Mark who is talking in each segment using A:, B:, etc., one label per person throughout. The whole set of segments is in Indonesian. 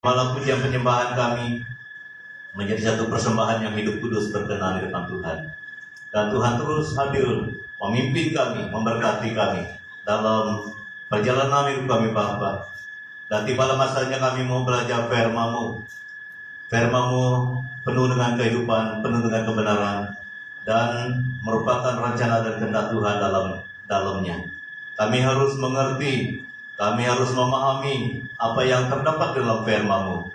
A: Malam pujian penyembahan kami menjadi satu persembahan yang hidup kudus berkenan di depan Tuhan. Dan Tuhan terus hadir memimpin kami, memberkati kami dalam perjalanan hidup kami Bapa. Dan tibalah masanya kami mau belajar firman-Mu. Firman-Mu penuh dengan kehidupan, penuh dengan kebenaran, dan merupakan rencana dan kehendak Tuhan dalamnya. Kami harus mengerti, kami harus memahami apa yang terdapat dalam firman-Mu.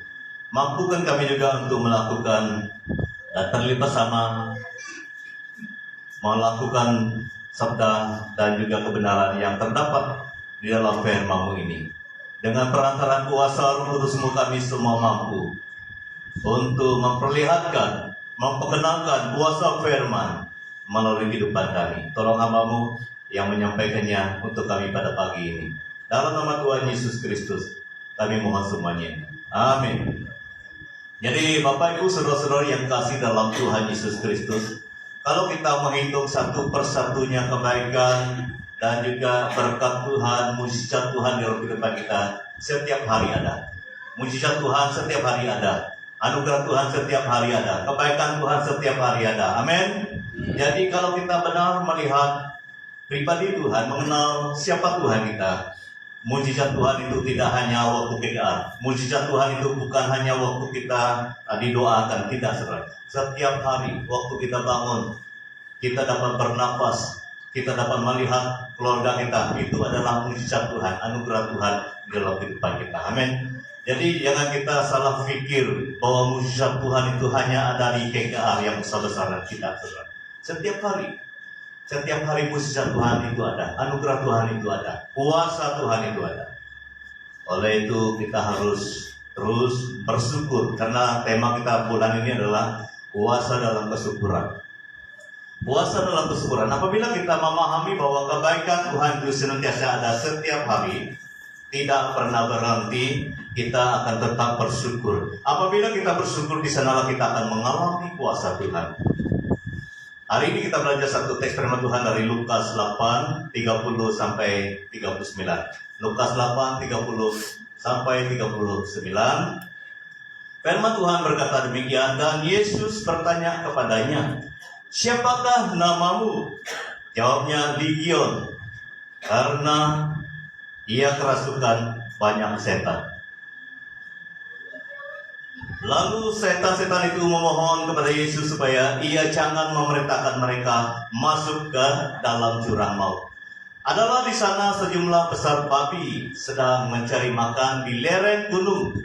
A: Mampukan kami juga untuk melakukan dan terlibat sama melakukan sabda dan juga kebenaran yang terdapat di dalam firman-Mu ini. Dengan perantaraan kuasa Roh Kudus-Mu kami semua mampu untuk memperlihatkan, memperkenalkan kuasa firman melalui kehidupan kami. Tolong hamba-Mu yang menyampaikannya untuk kami pada pagi ini. Dalam nama Tuhan Yesus Kristus kami mohon semuanya. Amin. Jadi Bapak Ibu saudara-saudara yang kasih dalam Tuhan Yesus Kristus, kalau kita menghitung satu persatunya kebaikan dan juga berkat Tuhan, mujizat Tuhan dalam kehidupan kita, setiap hari ada. Mujizat Tuhan setiap hari ada. Anugerah Tuhan setiap hari ada. Kebaikan Tuhan setiap hari ada. Amin. Jadi kalau kita benar melihat pribadi Tuhan, mengenal siapa Tuhan kita, mujizat Tuhan itu tidak hanya waktu KKR. Mujizat Tuhan itu bukan hanya waktu kita didoakan, tidak saudara. Setiap hari waktu kita bangun, kita dapat bernapas, kita dapat melihat keluarga kita, itu adalah mujizat Tuhan, anugerah Tuhan di dalam kehidupan kita. Amin. Jadi jangan kita salah pikir bahwa mujizat Tuhan itu hanya ada di KKR yang besar-besaran, tidak saudara. Setiap hari mujizat Tuhan itu ada, anugerah Tuhan itu ada, kuasa Tuhan itu ada. Oleh itu kita harus terus bersyukur, karena tema kita bulan ini adalah kuasa dalam kesyukuran. Kuasa dalam kesyukuran. Apabila kita memahami bahwa kebaikan Tuhan itu senantiasa ada setiap hari, tidak pernah berhenti, kita akan tetap bersyukur. Apabila kita bersyukur, di sanalah kita akan mengalami kuasa Tuhan. Hari ini kita belajar satu teks firman Tuhan dari Lukas 8, 30 sampai 39. Lukas 8, 30 sampai 39. Firman Tuhan berkata demikian, dan Yesus bertanya kepadanya, "Siapakah namamu?" Jawabnya, "Legion," karena ia kerasukan banyak setan. Lalu setan-setan itu memohon kepada Yesus supaya ia jangan memerintahkan mereka masuk ke dalam jurang maut. Adalah di sana sejumlah besar babi sedang mencari makan di lereng gunung.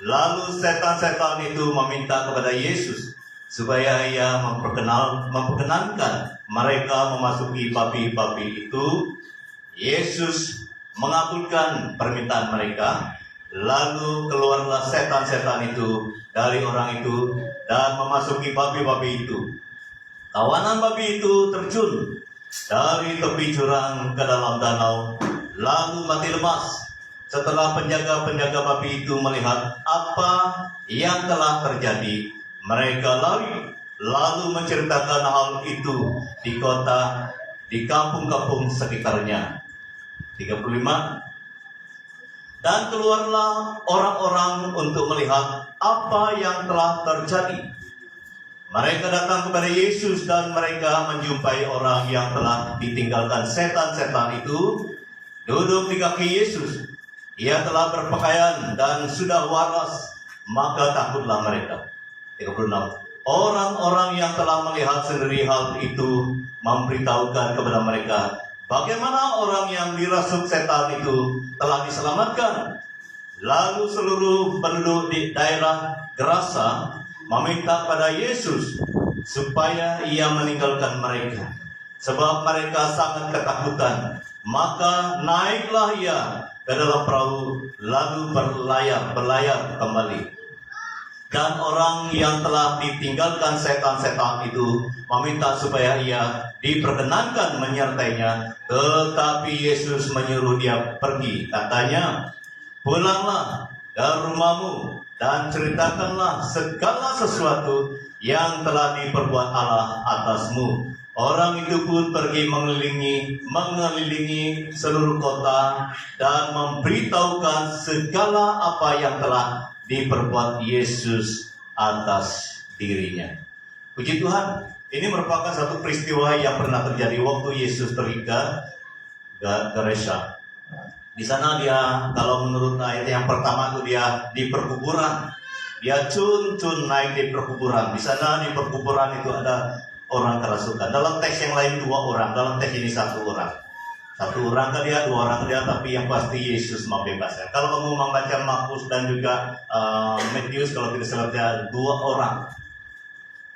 A: Lalu setan-setan itu meminta kepada Yesus supaya ia memperkenankan mereka memasuki babi-babi itu. Yesus mengabulkan permintaan mereka. Lalu keluarlah setan-setan itu dari orang itu dan memasuki babi-babi itu. Kawanan babi itu terjun dari tepi jurang ke dalam danau, lalu mati lemas. Setelah penjaga-penjaga babi itu melihat apa yang telah terjadi, mereka lari, lalu menceritakan hal itu di kota, di kampung-kampung sekitarnya. 35. Dan keluarlah orang-orang untuk melihat apa yang telah terjadi. Mereka datang kepada Yesus dan mereka menjumpai orang yang telah ditinggalkan setan-setan itu duduk di kaki Yesus. Ia telah berpakaian dan sudah waras, maka takutlah mereka. 36. Orang-orang yang telah melihat sendiri hal itu memberitahukan kepada mereka bagaimana orang yang dirasuk setan itu telah diselamatkan. Lalu seluruh penduduk di daerah Gerasa meminta pada Yesus supaya ia meninggalkan mereka, sebab mereka sangat ketakutan. Maka naiklah ia ke dalam perahu, lalu berlayar kembali. Dan orang yang telah ditinggalkan setan-setan itu meminta supaya ia diperkenankan menyertainya, tetapi Yesus menyuruh dia pergi. Katanya, "Pulanglah ke rumahmu dan ceritakanlah segala sesuatu yang telah diperbuat Allah atasmu." Orang itu pun pergi mengelilingi seluruh kota dan memberitahukan segala apa yang telah diperbuat Yesus atas dirinya. Puji Tuhan, ini merupakan satu peristiwa yang pernah terjadi waktu Yesus pergi ke Gerasa. Di sana dia, kalau menurut ayat yang pertama itu dia di perkuburan. Dia cun naik di perkuburan. Di sana di perkuburan itu ada orang kerasukan. Dalam teks yang lain 2 orang, dalam teks ini 1 orang. 1 orang ke dia, 2 orang ke dia, tapi yang pasti Yesus membebaskan. Kalau kamu membaca Markus dan juga Matius, kalau tidak salah dia 2 orang.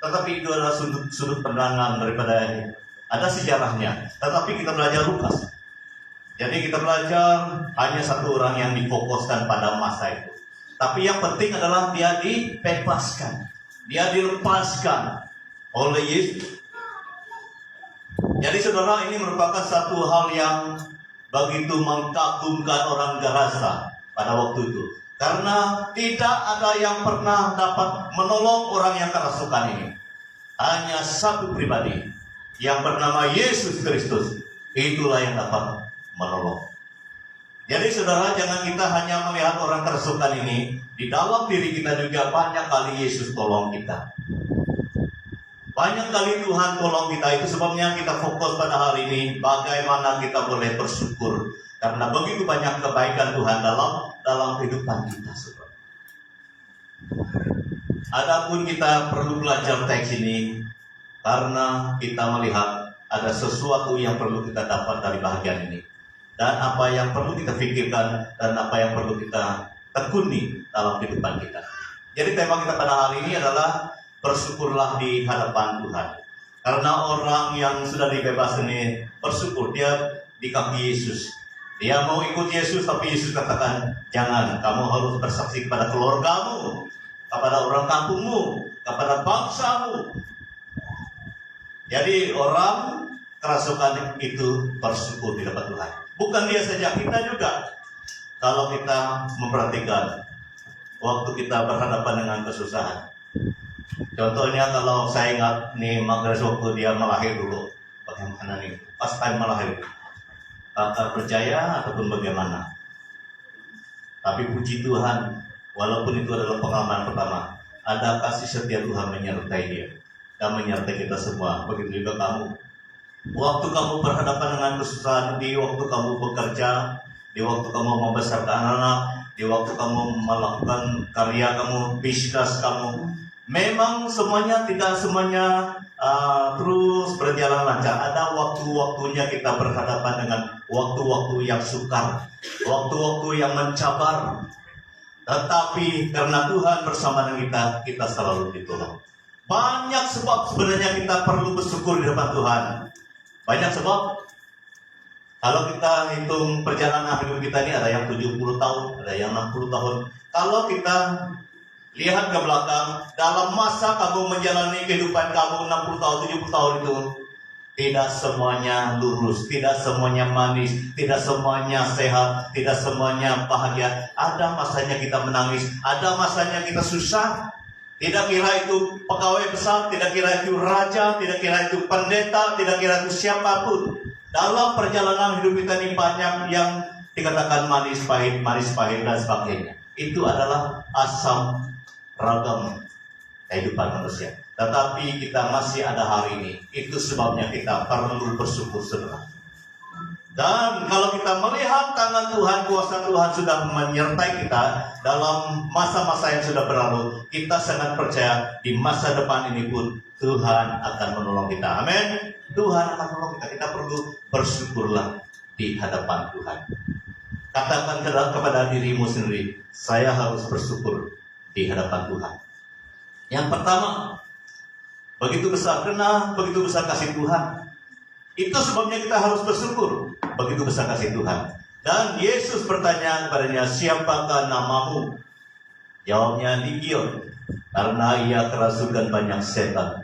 A: Tetapi itu adalah sudut pandangan daripada ini. Ada sejarahnya. Tetapi kita belajar Lukas. Jadi kita belajar hanya 1 orang yang difokuskan pada masa itu. Tapi yang penting adalah dia dibebaskan. Dia dilepaskan oleh Yesus. Jadi saudara, ini merupakan satu hal yang begitu mengkagumkan orang Gerasa pada waktu itu. Karena tidak ada yang pernah dapat menolong orang yang kerasukan ini. Hanya satu pribadi yang bernama Yesus Kristus. Itulah yang dapat menolong. Jadi saudara, jangan kita hanya melihat orang kerasukan ini. Di dalam diri kita juga banyak kali Yesus tolong kita. Banyak kali Tuhan tolong kita. Itu sebabnya kita fokus pada hari ini bagaimana kita boleh bersyukur. Karena begitu banyak kebaikan Tuhan dalam kehidupan kita, saudara. Adapun kita perlu belajar teks ini karena kita melihat ada sesuatu yang perlu kita dapat dari bahagian ini. Dan apa yang perlu kita pikirkan dan apa yang perlu kita tekuni dalam kehidupan kita. Jadi tema kita pada hari ini adalah bersyukurlah di hadapan Tuhan. Karena orang yang sudah dibebaskan ini bersyukur, dia di kaki Yesus. Dia mau ikut Yesus, tapi Yesus katakan, jangan, kamu harus bersaksi kepada keluargamu, kepada orang kampungmu, kepada bangsamu. Jadi orang kerasukan itu bersyukur di hadapan Tuhan. Bukan dia saja, kita juga. Kalau kita memperhatikan waktu kita berhadapan dengan kesusahan. Contohnya kalau saya ingat nih Magres waktu dia melahir dulu, bagaimana nih pas time melahir, kakak percaya ataupun bagaimana? Tapi puji Tuhan, walaupun itu adalah pengalaman pertama, ada kasih setia Tuhan menyertai dia dan menyertai kita semua. Begitu juga kamu. Waktu kamu berhadapan dengan kesusahan, di waktu kamu bekerja, di waktu kamu membesarkan anak, di waktu kamu melakukan karya kamu, bisnis kamu, memang semuanya tidak semuanya terus berjalan lancar. Ada waktu-waktunya kita berhadapan dengan waktu-waktu yang sukar, waktu-waktu yang mencabar. Tetapi karena Tuhan bersama dengan kita, kita selalu ditolong. Banyak sebab sebenarnya kita perlu bersyukur di depan Tuhan. Banyak sebab. Kalau kita hitung perjalanan hidup kita ini, ada yang 70 tahun, ada yang 60 tahun. Kalau kita lihat ke belakang, dalam masa kamu menjalani kehidupan kamu 60 tahun, 70 tahun itu, tidak semuanya lurus, tidak semuanya manis, tidak semuanya sehat, tidak semuanya bahagia. Ada masanya kita menangis, ada masanya kita susah. Tidak kira itu pegawai besar, tidak kira itu raja, tidak kira itu pendeta, tidak kira itu siapapun. Dalam perjalanan hidup kita ini banyak yang dikatakan manis pahit, dan sebagainya. Itu adalah asam ragam kehidupan manusia. Tetapi kita masih ada hari ini. Itu sebabnya kita perlu bersyukur, saudara. Dan kalau kita melihat tangan Tuhan, kuasa Tuhan sudah menyertai kita dalam masa-masa yang sudah berlalu, kita sangat percaya di masa depan ini pun Tuhan akan menolong kita. Amin. Tuhan akan menolong kita. Kita perlu bersyukurlah di hadapan Tuhan. Katakan kepada dirimu sendiri, saya harus bersyukur di hadapan Tuhan. Yang pertama, begitu besar, karena begitu besar kasih Tuhan. Itu sebabnya kita harus bersyukur. Begitu besar kasih Tuhan. Dan Yesus bertanya kepadanya, siapakah namamu? Jawabnya Legion, karena ia kerasukan banyak setan.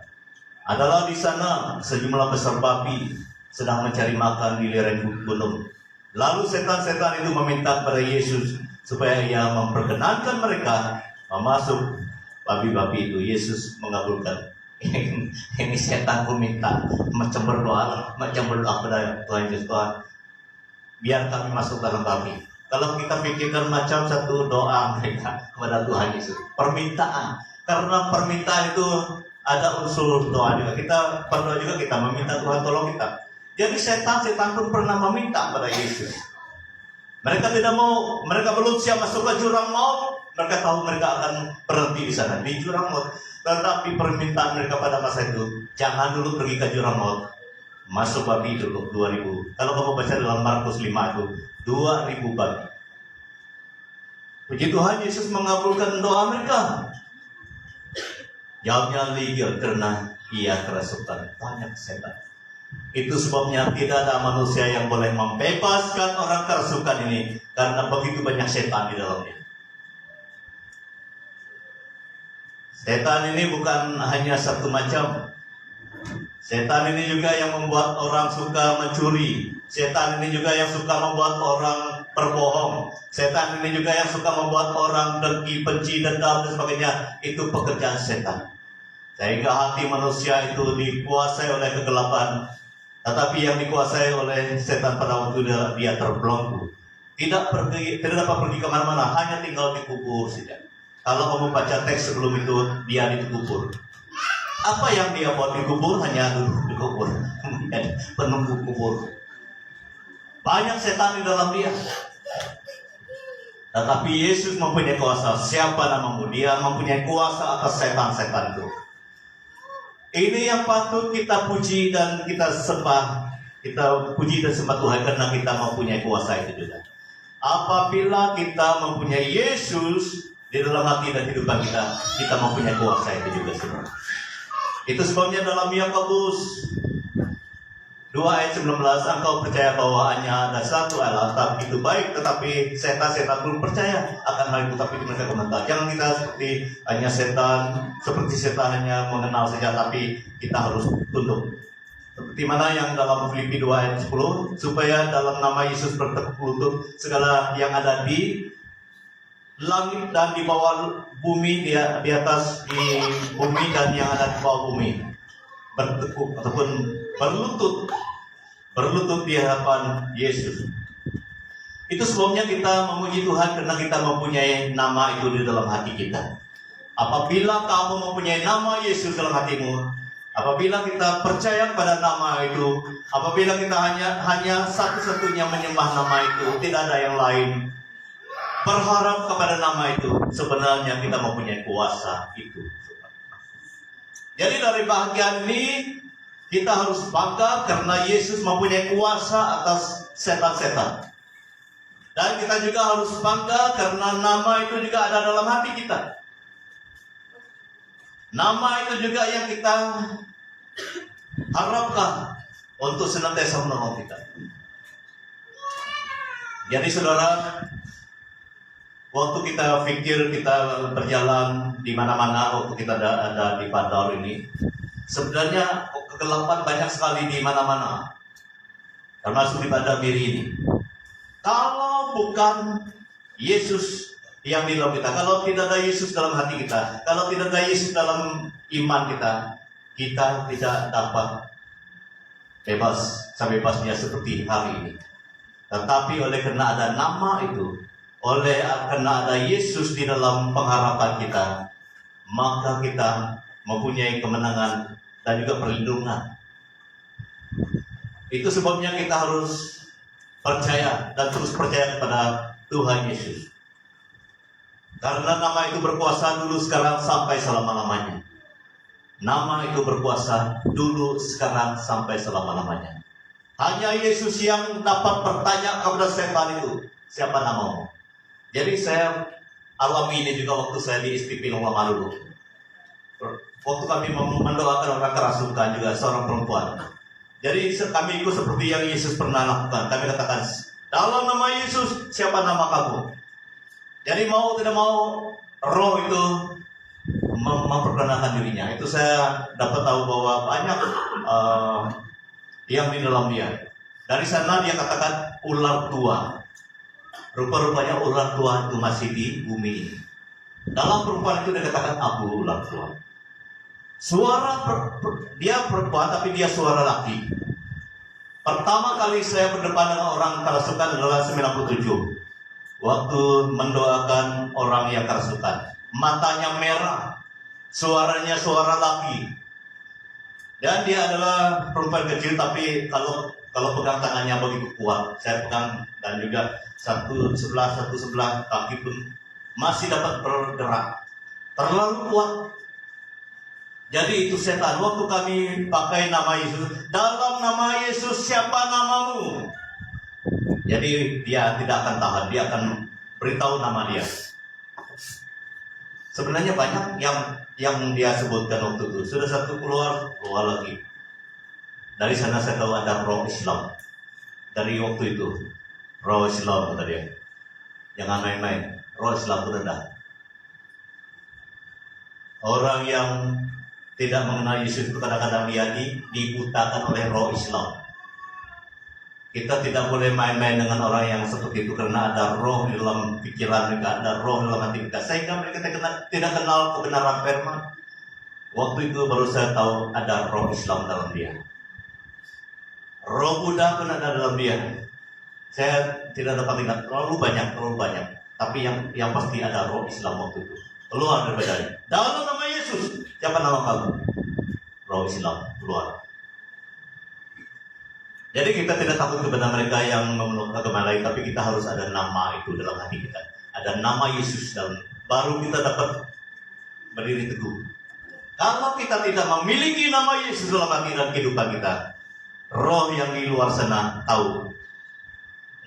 A: Adalah di sana sejumlah besar babi sedang mencari makan di lereng gunung. Lalu setan-setan itu meminta kepada Yesus supaya ia memperkenankan mereka masuk babi-babi itu. Yesus mengabulkan. Ini setanku minta, macam berdoa kepada Tuhan Yesus, Tuhan, biar kami masuk dalam babi. Kalau kita pikirkan macam satu doa mereka kepada Tuhan Yesus, permintaan. Karena permintaan itu ada unsur doa juga. Kita berdoa juga, kita meminta Tuhan tolong kita. Jadi setan pun pernah meminta kepada Yesus. Mereka tidak mau, mereka belum siap masuk ke jurang maut. Mereka tahu mereka akan berhenti di sana, di jurang maut. Tetapi permintaan mereka pada masa itu, jangan dulu pergi ke jurang maut. Masuk babi dulu 2000. Kalau kamu baca dalam Markus 5 itu 2000 babi. Puji Tuhan, Yesus mengabulkan doa mereka. Jawabnya liar karena ia kerasukan banyak setan. Itu sebabnya tidak ada manusia yang boleh membebaskan orang kerasukan ini, karena begitu banyak setan di dalamnya. Setan ini bukan hanya satu macam. Setan ini juga yang membuat orang suka mencuri. Setan ini juga yang suka membuat orang berbohong. Setan ini juga yang suka membuat orang dengki, benci, dendam, dan sebagainya. Itu pekerjaan setan. Sehingga hati manusia itu dikuasai oleh kegelapan. Tetapi yang dikuasai oleh setan pada waktu dia terbelenggu, tidak dapat pergi kemana-mana, hanya tinggal dikubur saja. Kalau kamu baca teks sebelum itu, dia dikubur. Apa yang dia buat dikubur? Hanya duduk dikubur, penunggu kubur. Banyak setan di dalam dia. Tetapi Yesus mempunyai kuasa. Siapa namamu? Dia mempunyai kuasa atas setan-setan itu. Ini yang patut kita puji dan kita sembah. Kita puji dan sembah Tuhan karena kita mempunyai kuasa itu juga. Apabila kita mempunyai Yesus di dalam hati dan kehidupan kita, kita mempunyai kuasa itu juga semua. Itu sebabnya dalam Yakobus 2 ayat 19, engkau percaya bahwa hanya ada satu Allah, tapi itu baik, tetapi setan belum percaya akan hal itu, tapi mereka komentar. Jangan kita seperti setan hanya mengenal saja, tapi kita harus tunduk. Seperti mana yang dalam Filipi 2 ayat 10, supaya dalam nama Yesus bertekuk lutut segala yang ada di langit dan di bawah bumi, di atas di bumi dan yang ada di bawah bumi, bertekuk ataupun berlutut di hadapan Yesus. Itu sebabnya kita memuji Tuhan karena kita mempunyai nama itu di dalam hati kita. Apabila kamu mempunyai nama Yesus dalam hatimu, apabila kita percaya pada nama itu, apabila kita hanya satu-satunya menyembah nama itu, tidak ada yang lain, berharap kepada nama itu, sebenarnya kita mempunyai kuasa itu. Jadi dari bahagian ini kita harus bangga karena Yesus mempunyai kuasa atas setan-setan. Dan kita juga harus bangga karena nama itu juga ada dalam hati kita. Nama itu juga yang kita harapkan untuk senantiasa menolong kita. Jadi saudara, waktu kita pikir kita berjalan di mana-mana, waktu kita ada di Padar ini, sebenarnya kegelapan banyak sekali di mana-mana, termasuk di Padar Miri ini. Kalau bukan Yesus yang di dalam kita, kalau tidak ada Yesus dalam hati kita, kalau tidak ada Yesus dalam iman kita, kita tidak dapat bebas sebebasnya seperti hari ini. Tetapi oleh karena ada nama itu, oleh karena ada Yesus di dalam pengharapan kita, maka kita mempunyai kemenangan dan juga perlindungan. Itu sebabnya kita harus percaya dan terus percaya kepada Tuhan Yesus. Karena nama itu berkuasa dulu, sekarang, sampai selama-lamanya. Nama itu berkuasa dulu, sekarang, sampai selama-lamanya. Hanya Yesus yang dapat bertanya kepada setan itu, siapa namamu? Jadi saya alami ini juga waktu saya di SPP Longma dulu. Waktu kami mendoakan orang kerasukan juga, seorang perempuan. Jadi kami ikut seperti yang Yesus pernah lakukan. Kami katakan, dalam nama Yesus, siapa nama kamu? Jadi mau tidak mau, roh itu memperkenalkan dirinya. Itu saya dapat tahu bahwa banyak yang di dalam dia. Dari sana dia katakan ular tua. Rupa-rupanya ular tua itu masih di bumi ini. Dalam perempuan itu dia katakan aku ular tua. Suara dia perempuan tapi dia suara laki. Pertama kali saya berdepan dengan orang kerasukan adalah 97. waktu mendoakan orang yang kerasukan. Matanya merah, suaranya suara laki. Dan dia adalah perempuan kecil, tapi kalau pegang tangannya begitu kuat. Saya pegang dan juga satu sebelah kaki pun masih dapat bergerak. Terlalu kuat. Jadi itu setan. Waktu kami pakai nama Yesus, dalam nama Yesus siapa namamu? Jadi dia tidak akan tahan, dia akan beritahu nama dia. Sebenarnya banyak yang dia sebutkan waktu itu. Sudah satu keluar lagi. Dari sana saya tahu ada roh Islam. Dari waktu itu, roh Islam kata dia. Jangan main-main, roh Islam itu rendah. Orang yang tidak mengenal Yesus itu kadang-kadang dia dibutakan oleh roh Islam. Kita tidak boleh main-main dengan orang yang seperti itu, karena ada roh di dalam pikiran mereka, ada roh di dalam hati mereka, sehingga mereka tidak kenal kebenaran firman. Waktu itu baru saya tahu ada roh Islam dalam dia. Roh Buddha pun ada dalam dia. Saya tidak dapat ingat terlalu banyak. Tapi yang pasti ada roh Islam waktu itu. Keluar dari badannya. Dalam nama Yesus. Siapa nama kamu? Roh Islam keluar. Jadi kita tidak takut kepada mereka yang memeluk agama lain, tapi kita harus ada nama itu dalam hati kita. Ada nama Yesus dalam, baru kita dapat berdiri teguh. Kalau kita tidak memiliki nama Yesus dalam hati dan kehidupan kita, roh yang di luar sana tahu.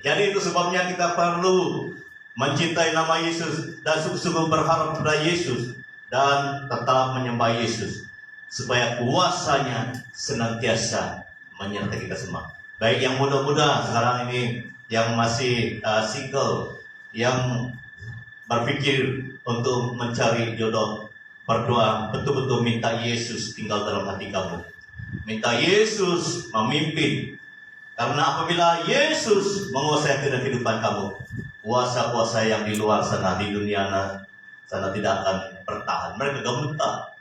A: Jadi itu sebabnya kita perlu mencintai nama Yesus dan sungguh-sungguh berharap pada Yesus dan tetap menyembah Yesus, supaya kuasanya senantiasa menyertai kita semua. Baik yang muda-muda sekarang ini, yang masih single, yang berpikir untuk mencari jodoh, berdoa betul-betul minta Yesus tinggal dalam hati kamu. Minta Yesus memimpin. Karena apabila Yesus menguasai kehidupan kamu, kuasa-kuasa yang di luar sana, di dunia sana tidak akan bertahan. Mereka gemetar.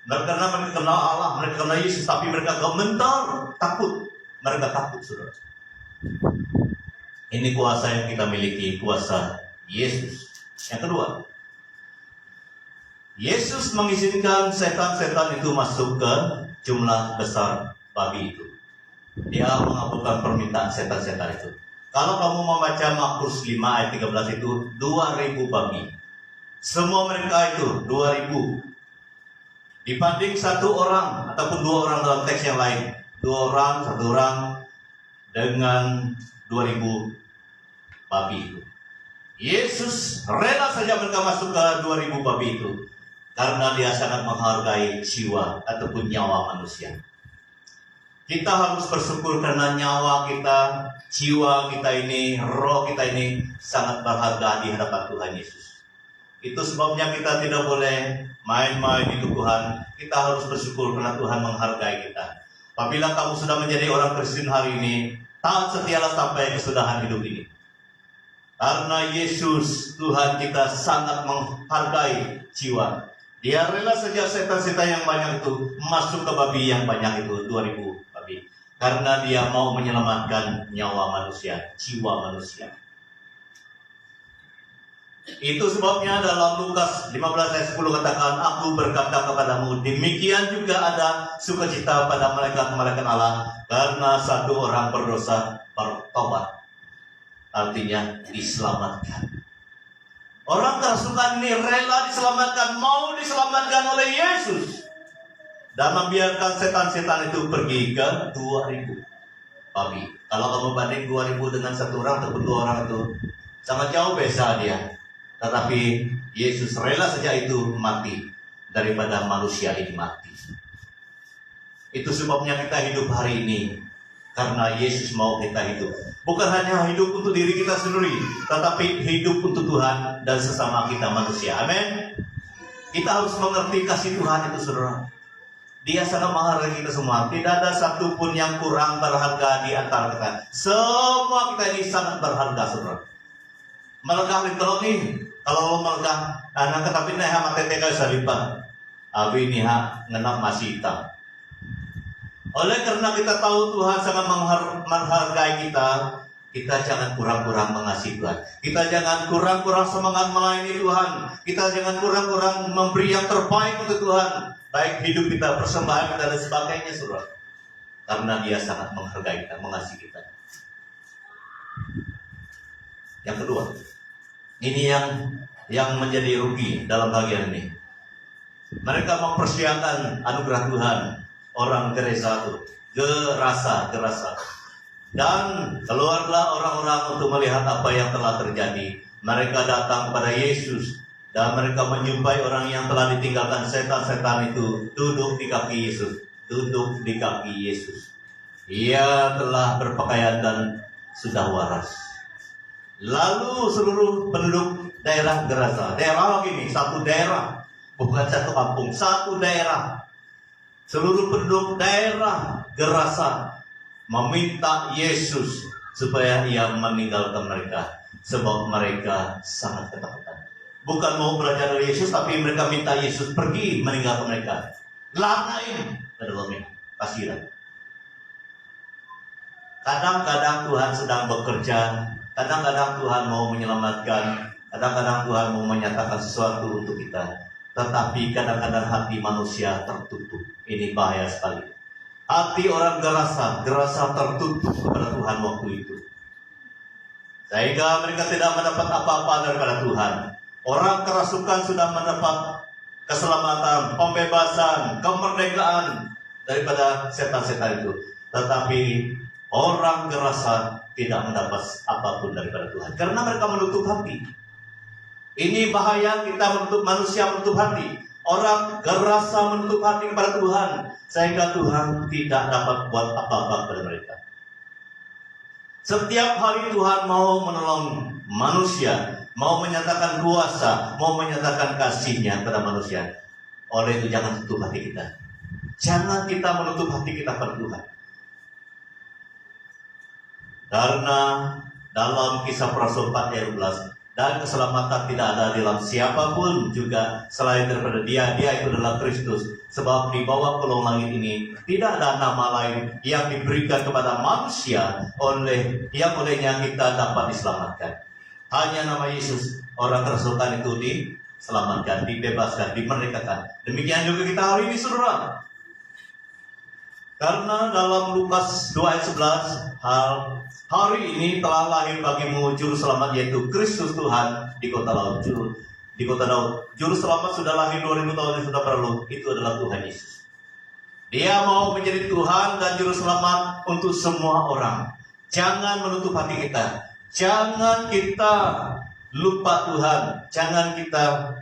A: Karena mereka kenal Allah, mereka kenal Yesus, tapi mereka gemetar, takut. Mereka takut, saudara. Ini kuasa yang kita miliki, kuasa Yesus. Yang kedua, Yesus mengizinkan setan-setan itu masuk ke jumlah besar babi itu. Dia mengabulkan permintaan setan-setan itu. Kalau kamu membaca Markus 5 ayat 13 itu, 2.000 babi. Semua mereka itu 2.000. Dibanding satu orang ataupun dua orang dalam teks yang lain. 2 orang, 1 orang dengan 2.000 babi itu. Yesus rela saja mereka masuk ke 2.000 babi itu, karena dia sangat menghargai jiwa ataupun nyawa manusia. Kita harus bersyukur karena nyawa kita, jiwa kita ini, roh kita ini sangat berharga di hadapan Tuhan Yesus. Itu sebabnya kita tidak boleh main-main di Tuhan. Kita harus bersyukur karena Tuhan menghargai kita. Apabila kamu sudah menjadi orang Kristen hari ini, taat setialah sampai kesudahan hidup ini. Karena Yesus, Tuhan kita sangat menghargai jiwa. Dia rela saja setan-setan yang banyak itu masuk ke babi yang banyak itu, 2.000 babi. Karena dia mau menyelamatkan nyawa manusia, jiwa manusia. Itu sebabnya dalam Lukas 15 ayat 10 katakan, aku berkata kepadamu, demikian juga ada sukacita pada malaikat-malaikat Allah, karena satu orang berdosa bertobat. Artinya diselamatkan. Orang kerasukan ini rela diselamatkan, mau diselamatkan oleh Yesus, dan membiarkan setan-setan itu pergi ke 2.000 babi. Kalau kamu banding 2.000 dengan satu orang ataupun 2 orang itu sangat jauh beda dia. Tetapi Yesus rela saja itu mati daripada manusia ini mati. Itu sebabnya kita hidup hari ini, karena Yesus mau kita hidup. Bukan hanya hidup untuk diri kita sendiri, tetapi hidup untuk Tuhan dan sesama kita manusia. Amin. Kita harus mengerti kasih Tuhan itu, saudara. Dia sangat menghargai kita semua. Tidak ada satupun yang kurang berharga di antara kita. Semua kita ini sangat berharga, saudara. Melegah litolong nih. Kalau melegah, anak tapi nih hama tete kau salipan. Abi ini ngenap masih hitam. Oleh karena kita tahu Tuhan sangat menghargai kita, Kita jangan kurang-kurang mengasihi Tuhan. Kita jangan kurang-kurang semangat melayani Tuhan. Kita jangan kurang-kurang memberi yang terbaik untuk Tuhan. Baik hidup kita, persembahan kita, dan sebagainya, saudara. Karena Dia sangat menghargai kita, mengasihi kita. Yang kedua, ini yang menjadi rugi dalam bagian ini. Mereka mempersiapkan anugerah Tuhan. Orang gerasa itu, gerasa. Dan keluarlah orang-orang untuk melihat apa yang telah terjadi. Mereka datang kepada Yesus dan mereka menyupai orang yang telah ditinggalkan setan-setan itu duduk di kaki Yesus. Duduk di kaki Yesus. Ia telah berpakaian dan sudah waras. Lalu seluruh penduduk daerah Gerasa, daerah ini satu daerah, bukan satu kampung, satu daerah. Seluruh penduduk daerah Gerasa meminta Yesus supaya Ia meninggalkan mereka, sebab mereka sangat ketakutan. Bukan mau belajar dari Yesus, tapi mereka minta Yesus pergi meninggalkan mereka. Langain ke dalamnya kasihan. Kadang-kadang Tuhan sedang bekerja, kadang-kadang Tuhan mau menyelamatkan, kadang-kadang Tuhan mau menyatakan sesuatu untuk kita. Tetapi kadang-kadang hati manusia tertutup. Ini bahaya sekali. Hati orang gerasa tertutup kepada Tuhan waktu itu. Sehingga mereka tidak mendapat apa-apa daripada Tuhan. Orang kerasukan sudah mendapat keselamatan, pembebasan, kemerdekaan daripada setan-setan itu. Tetapi orang gerasa tidak mendapat apapun daripada Tuhan. Karena mereka menutup hati. Ini bahaya kita menutup, manusia menutup hati. Orang gerasa menutup hati kepada Tuhan, sehingga Tuhan tidak dapat buat apa-apa kepada mereka. Setiap hari Tuhan mau menolong manusia, mau menyatakan kuasa, mau menyatakan kasih-Nya kepada manusia. Oleh itu jangan tutup hati kita. Jangan kita menutup hati kita pada Tuhan. Karena dalam Kisah para Rasul 4 ayat 12, dan keselamatan tidak ada di dalam siapapun juga selain daripada Dia itu adalah Kristus. Sebab di bawah kolong langit ini tidak ada nama lain yang diberikan kepada manusia olehnya kita dapat diselamatkan. Hanya nama Yesus, orang kerasukan itu diselamatkan, dibebaskan, dimerdekakan. Demikian juga kita hari ini, saudara. Karena dalam Lukas 2 ayat 11, hari ini telah lahir bagimu juru selamat, yaitu Kristus Tuhan di kota Daud. Di kota Daud, juru selamat sudah lahir 2000 tahun yang sudah berlalu. Itu adalah Tuhan Yesus. Dia mau menjadi Tuhan dan juru selamat untuk semua orang. Jangan menutup hati kita. Jangan kita lupa Tuhan. Jangan kita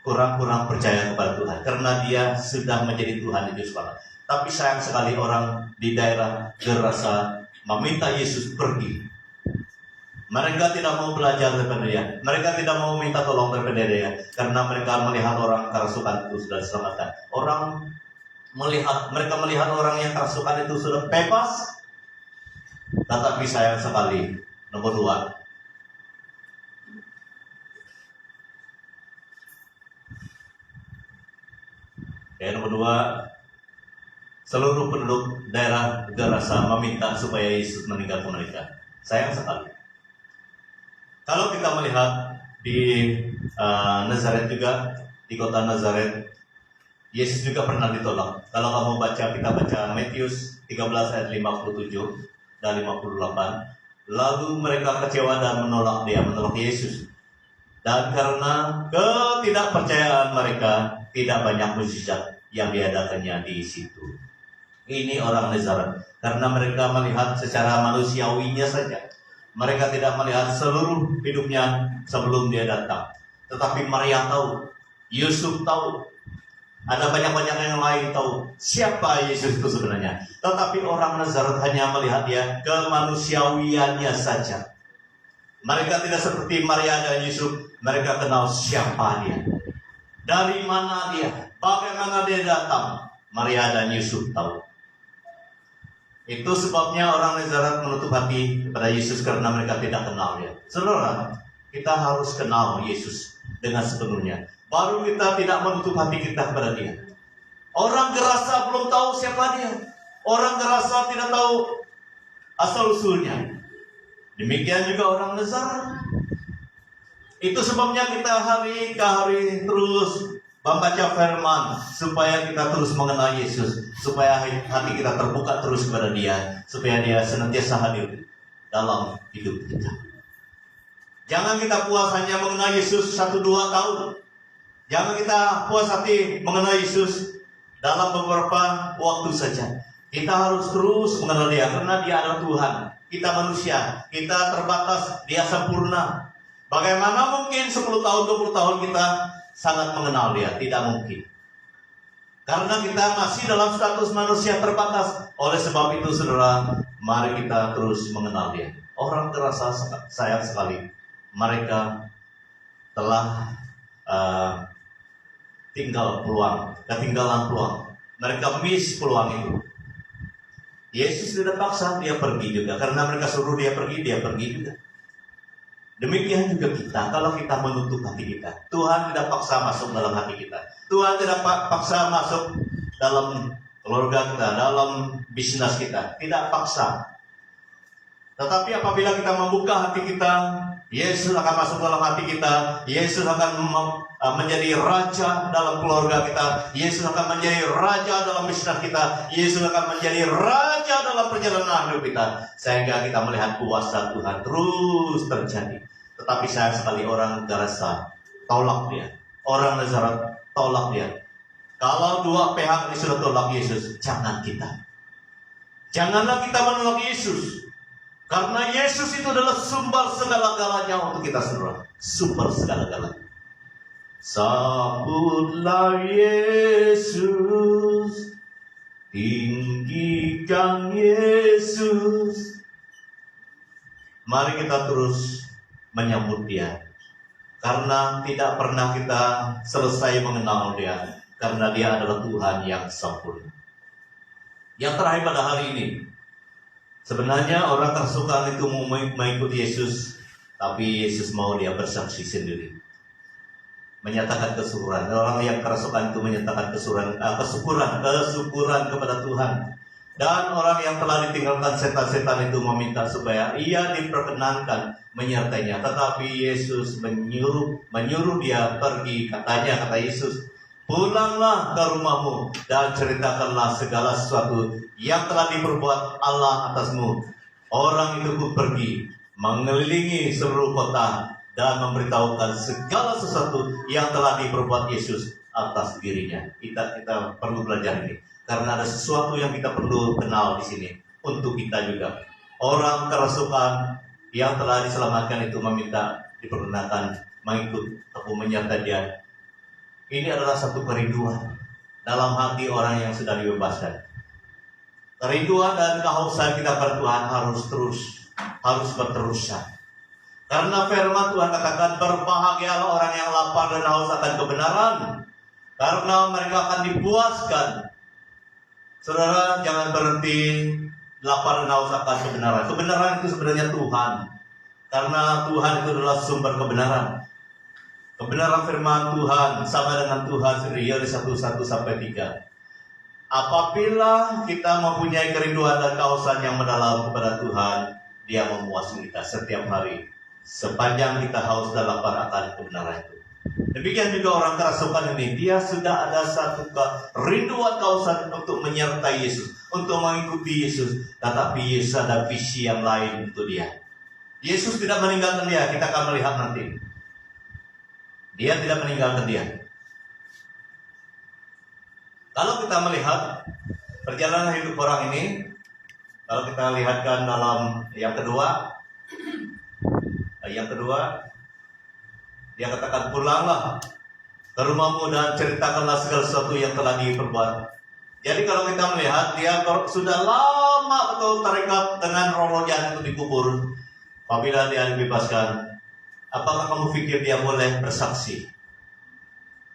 A: kurang-kurang percaya kepada Tuhan. Karena Dia sudah menjadi Tuhan dan juru selamat. Tapi sayang sekali orang di daerah Gerasa meminta Yesus pergi. Mereka tidak mau belajar daripada Dia. Mereka tidak mau minta tolong daripada Dia. Karena mereka melihat orang kerasukan itu sudah diselamatkan. Mereka melihat orang yang kerasukan itu sudah bebas. Tetapi sayang sekali, nomor 2. Nomor 2. Seluruh penduduk daerah Gerasa meminta supaya Yesus meninggalkan mereka. Sayang sekali. Kalau kita melihat di Nazaret juga, di kota Nazaret, Yesus juga pernah ditolak. Kalau kamu kita baca Matius 13 ayat 57 dan 58. Lalu mereka kecewa dan menolak Yesus. Dan karena ketidakpercayaan mereka, tidak banyak mukjizat yang diadakannya di situ. Ini orang Nazaret, karena mereka melihat secara manusiawinya saja. Mereka tidak melihat seluruh hidupnya sebelum Dia datang. Tetapi Maria tahu, Yusuf tahu, ada banyak-banyak yang lain tahu siapa Yesus itu sebenarnya. Tetapi orang Nazaret hanya melihat Dia kemanusiawiannya saja. Mereka tidak seperti Maria dan Yusuf. Mereka kenal siapa Dia, dari mana Dia, bagaimana Dia datang. Maria dan Yusuf tahu. Itu sebabnya orang Nazaret menutup hati kepada Yesus karena mereka tidak kenal Dia. Saudara, kita harus kenal Yesus dengan sepenuhnya. Baru kita tidak menutup hati kita kepada Dia. Orang Gerasa belum tahu siapa Dia. Orang Gerasa tidak tahu asal usulnya. Demikian juga orang Nazaret. Itu sebabnya kita hari ke hari terus membaca firman, supaya kita terus mengenal Yesus, supaya hati kita terbuka terus kepada Dia, supaya Dia senantiasa hadir dalam hidup kita. Jangan kita puas hanya mengenal Yesus 1-2 tahun. Jangan kita puas hati mengenal Yesus dalam beberapa waktu saja. Kita harus terus mengenal Dia, karena Dia adalah Tuhan. Kita manusia, kita terbatas, Dia sempurna. Bagaimana mungkin 10 tahun, 20 tahun kita sangat mengenal Dia? Tidak mungkin. Karena kita masih dalam status manusia terbatas. Oleh sebab itu, saudara, mari kita terus mengenal Dia. Orang terasa sayang sekali. Mereka telah ketinggalan peluang. Mereka miss peluang itu. Yesus tidak paksa dia pergi juga. Karena mereka suruh dia pergi juga. Demikian juga kita, kalau kita menutup hati kita. Tuhan tidak paksa masuk dalam hati kita. Tuhan tidak paksa masuk dalam keluarga kita, dalam bisnis kita. Tidak paksa. Tetapi apabila kita membuka hati kita, Yesus akan masuk dalam hati kita. Yesus akan menjadi raja dalam keluarga kita. Yesus akan menjadi raja dalam bisnis kita. Yesus akan menjadi raja dalam perjalanan hidup kita. Sehingga kita melihat kuasa Tuhan terus terjadi. Tetapi sayang sekali orang Gerasa tolak Dia. Orang Nazaret tolak Dia. Kalau dua pihak ini sudah tolak Yesus, jangan kita. Janganlah kita menolak Yesus. Karena Yesus itu adalah sumber segala-galanya untuk kita semua. Sumber segala-galanya. Sambutlah Yesus, tinggikan Yesus. Mari kita terus menyambut Dia. Karena tidak pernah kita selesai mengenal Dia. Karena Dia adalah Tuhan yang sempurna. Yang terakhir pada hari ini, sebenarnya orang kerasukan itu mau mengikuti Yesus, tapi Yesus mau dia bersaksi sendiri, menyatakan kesyukuran. Orang yang kerasukan itu menyatakan kesyukuran kepada Tuhan. Dan orang yang telah ditinggalkan setan-setan itu meminta supaya ia diperkenankan menyertainya. Tetapi Yesus menyuruh dia pergi. Kata Yesus, pulanglah ke rumahmu dan ceritakanlah segala sesuatu yang telah diperbuat Allah atasmu. Orang itu pun pergi mengelilingi seluruh kota dan memberitahukan segala sesuatu yang telah diperbuat Yesus atas dirinya. Kita perlu belajar ini, karena ada sesuatu yang kita perlu kenal di sini untuk kita juga. Orang kerasukan yang telah diselamatkan itu meminta diperkenakan mengikut atau menyertai Dia. Ini adalah satu kerinduan dalam hati orang yang sudah dibebaskan. Kerinduan dan kehausan kita pada Tuhan harus berterusan. Karena firman Tuhan katakan, berbahagialah orang yang lapar dan haus akan kebenaran, karena mereka akan dipuaskan. Saudara, jangan berhenti lapar dan haus akan kebenaran. Kebenaran itu sebenarnya Tuhan. Karena Tuhan itu adalah sumber kebenaran. Kebenaran firman Tuhan sama dengan Tuhan sendiri. Yohanes 1:1-3. Apabila kita mempunyai kerinduan dan kehausan yang mendalam kepada Tuhan, Dia memuaskan kita setiap hari, sepanjang kita haus dan lapar akan kebenaran itu. Demikian juga orang kerasukan ini, dia sudah ada satu kerinduan kehausan untuk menyertai Yesus, untuk mengikuti Yesus. Tetapi Yesus ada visi yang lain untuk dia. Yesus tidak meninggalkan dia, kita akan melihat nanti. Dia tidak meninggalkan dia. Kalau kita melihat perjalanan hidup orang ini, kalau kita lihatkan dalam yang kedua, dia katakan, pulanglah ke rumahmu dan ceritakanlah segala sesuatu yang telah diperbuat. Jadi kalau kita melihat, dia sudah lama betul terikat dengan roh jahat itu dikubur. Apabila dia dibebaskan, apakah kamu pikir dia boleh bersaksi?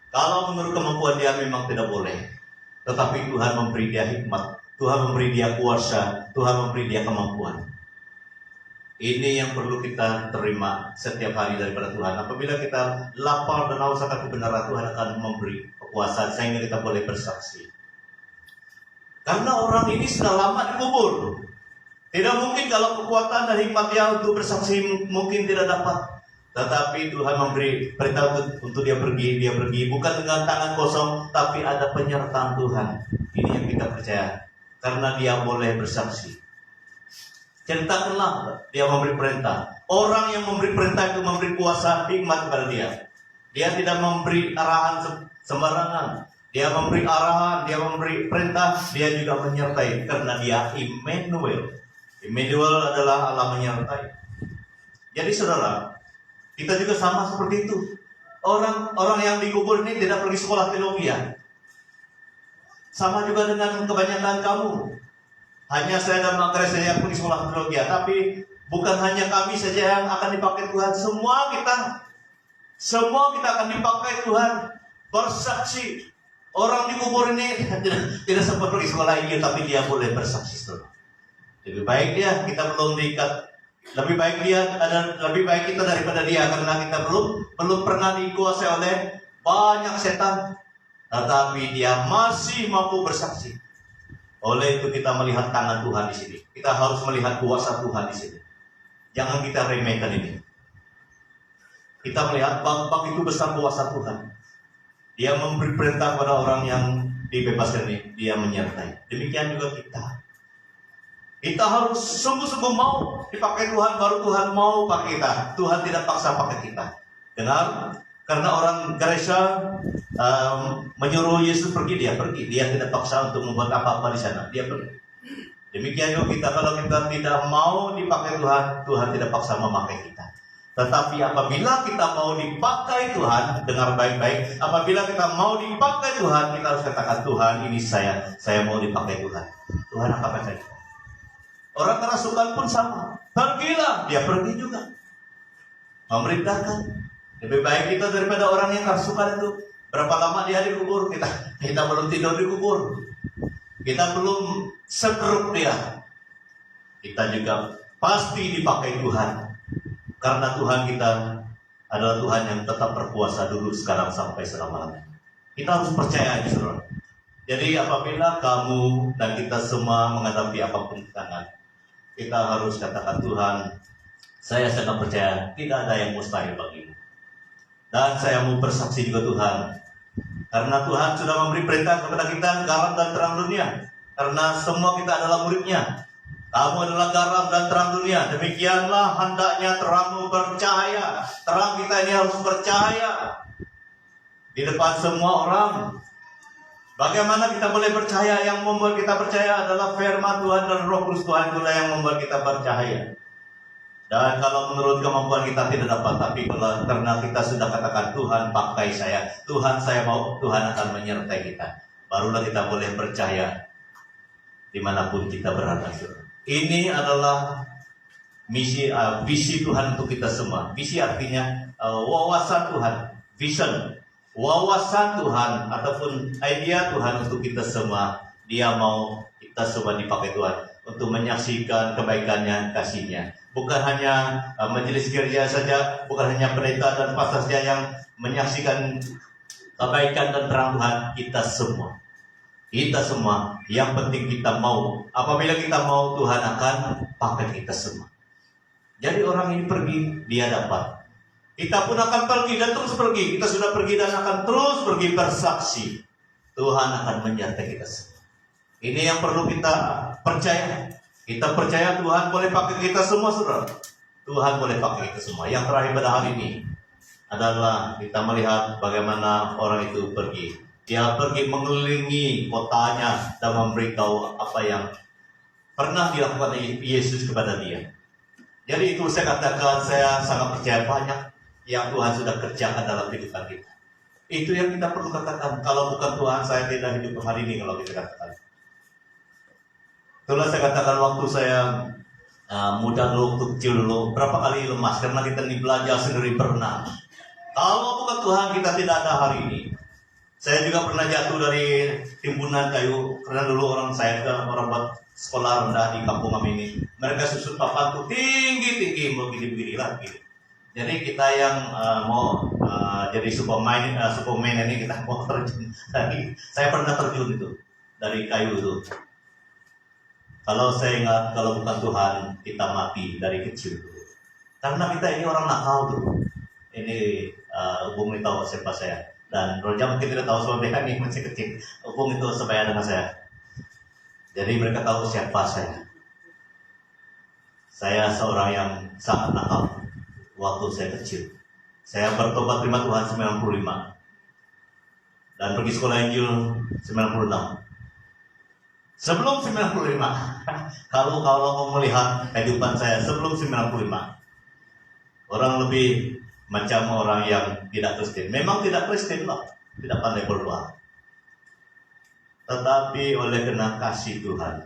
A: Kalau menurut kemampuan dia memang tidak boleh. Tetapi Tuhan memberi dia hikmat, Tuhan memberi dia kuasa, Tuhan memberi dia kemampuan. Ini yang perlu kita terima setiap hari daripada Tuhan. Apabila kita lapar dan haus akan kebenaran, Tuhan akan memberi kekuasaan sehingga kita boleh bersaksi. Karena orang ini sudah lama dikubur. Tidak mungkin kalau kekuatan dan hikmat dia untuk bersaksi mungkin tidak dapat. Tetapi Tuhan memberi perintah untuk dia pergi. Bukan dengan tangan kosong, tapi ada penyertaan Tuhan. Ini yang kita percaya. Karena dia boleh bersaksi. Ceritakanlah, dia memberi perintah. Orang yang memberi perintah itu memberi kuasa hikmat kepada dia. Dia tidak memberi arahan sembarangan. Dia memberi arahan, dia memberi perintah, dia juga menyertai. Karena dia Immanuel. Immanuel adalah Allah menyertai. Jadi saudara, kita juga sama seperti itu. Orang yang dikubur ini tidak pergi sekolah teologi ya. Sama juga dengan kebanyakan kamu. Hanya saya dan Mak Kres saja yang pergi sekolah teologi, tapi bukan hanya kami saja yang akan dipakai Tuhan. Semua kita akan dipakai Tuhan bersaksi. Orang dikubur ini tidak sempat pergi sekolah ini, tapi dia boleh bersaksi. Lebih baik kita belum diikat. Lebih baik kita daripada dia, karena kita belum pernah dikuasai oleh banyak setan, tetapi dia masih mampu bersaksi. Oleh itu kita melihat tangan Tuhan di sini. Kita harus melihat kuasa Tuhan di sini. Jangan kita remehkan ini. Kita melihat bak itu besar kuasa Tuhan. Dia memberi perintah kepada orang yang dibebaskan ini, dia menyertai. Demikian juga kita. Kita harus sungguh-sungguh mau dipakai Tuhan, baru Tuhan mau pakai kita. Tuhan tidak paksa pakai kita. Dengar? Karena orang gereja menyuruh Yesus pergi, dia pergi. Dia tidak paksa untuk membuat apa-apa di sana. Dia pergi. Demikian juga kita, kalau kita tidak mau dipakai Tuhan, Tuhan tidak paksa memakai kita. Tetapi apabila kita mau dipakai Tuhan, dengar baik-baik. Apabila kita mau dipakai Tuhan, kita harus katakan, Tuhan ini saya mau dipakai Tuhan. Tuhan akan pakai kita. Orang kerasukan pun sama. Pergilah, dia pergi juga. Memerintahkan. Lebih baik kita daripada orang yang kerasukan itu. Berapa lama dia dikubur? Kita belum tidur dikubur. Kita belum segeruk dia. Kita juga pasti dipakai Tuhan. Karena Tuhan kita adalah Tuhan yang tetap berkuasa dulu, sekarang, sampai selama-lamanya. Kita harus percaya ini, saudara. Jadi apabila kamu dan kita semua menghadapi apapun tangan, kita harus katakan, Tuhan, saya sangat percaya tidak ada yang mustahil bagimu. Dan saya mau bersaksi juga Tuhan, karena Tuhan sudah memberi perintah kepada kita, garam dan terang dunia. Karena semua kita adalah muridnya. Kamu adalah garam dan terang dunia. Demikianlah hendaknya terangmu bercahaya. Terang kita ini harus bercahaya di depan semua orang. Bagaimana kita boleh percaya? Yang membuat kita percaya adalah firman Tuhan dan Roh Kudus Tuhan, itulah yang membuat kita percaya. Dan kalau menurut kemampuan kita tidak dapat, tapi karena kita sudah katakan, Tuhan pakai saya, Tuhan saya mau, Tuhan akan menyertai kita. Barulah kita boleh percaya dimanapun kita berada. Ini adalah visi Tuhan untuk kita semua. Visi artinya wawasan Tuhan, vision, wawasan Tuhan ataupun idea Tuhan untuk kita semua. Dia mau kita semua dipakai Tuhan untuk menyaksikan kebaikannya, kasihnya. Bukan hanya majelis gereja saja, bukan hanya pendeta dan pastor saja yang menyaksikan kebaikan dan terang Tuhan. Kita semua. Kita semua, yang penting kita mau. Apabila kita mau, Tuhan akan pakai kita semua. Jadi orang ini pergi, dia dapat. Kita pun akan pergi dan terus pergi. Kita sudah pergi dan akan terus pergi bersaksi. Tuhan akan menyertai kita semua. Ini yang perlu kita percaya. Kita percaya Tuhan boleh pakai kita semua, saudara. Tuhan boleh pakai kita semua. Yang terakhir pada hari ini adalah kita melihat bagaimana orang itu pergi. Dia pergi mengelilingi kotanya dan memberitahu apa yang pernah dilakukan Yesus kepada dia. Jadi itu saya katakan, saya sangat percaya banyak yang Tuhan sudah kerjakan dalam kehidupan kita. Itu yang kita perlu katakan. Kalau bukan Tuhan, saya tidak hidup hari ini, kalau kita katakan. Itulah saya katakan, waktu saya muda dulu, waktu kecil dulu, berapa kali lemas karena kita belajar sendiri berenang. Kalau bukan Tuhan, kita tidak ada hari ini. Saya juga pernah jatuh dari timbunan kayu, karena dulu orang buat sekolah rendah di kampung kami ini. Mereka susut papan tuh tinggi begini lagi. Jadi kita yang mau jadi Superman ini, kita mau terjun. Saya pernah terjun itu dari kayu itu. Kalau saya ingat, kalau bukan Tuhan, kita mati dari kecil. Karena kita ini orang nakal tuh. Ini Bung ini tahu siapa saya. Dan Roja mungkin tidak tahu soal mereka ini masih kecil. Bung itu sebaya dengan saya. Jadi mereka tahu siapa saya. Saya seorang yang sangat nakal waktu saya kecil. Saya bertobat terima Tuhan 95. Dan pergi sekolah Injil 96. Sebelum 95, kalau mau melihat kehidupan saya sebelum 95, orang lebih macam orang yang tidak Kristen. Memang tidak Kristen lah, tidak pandai berdoa. Tetapi oleh karena kasih Tuhan,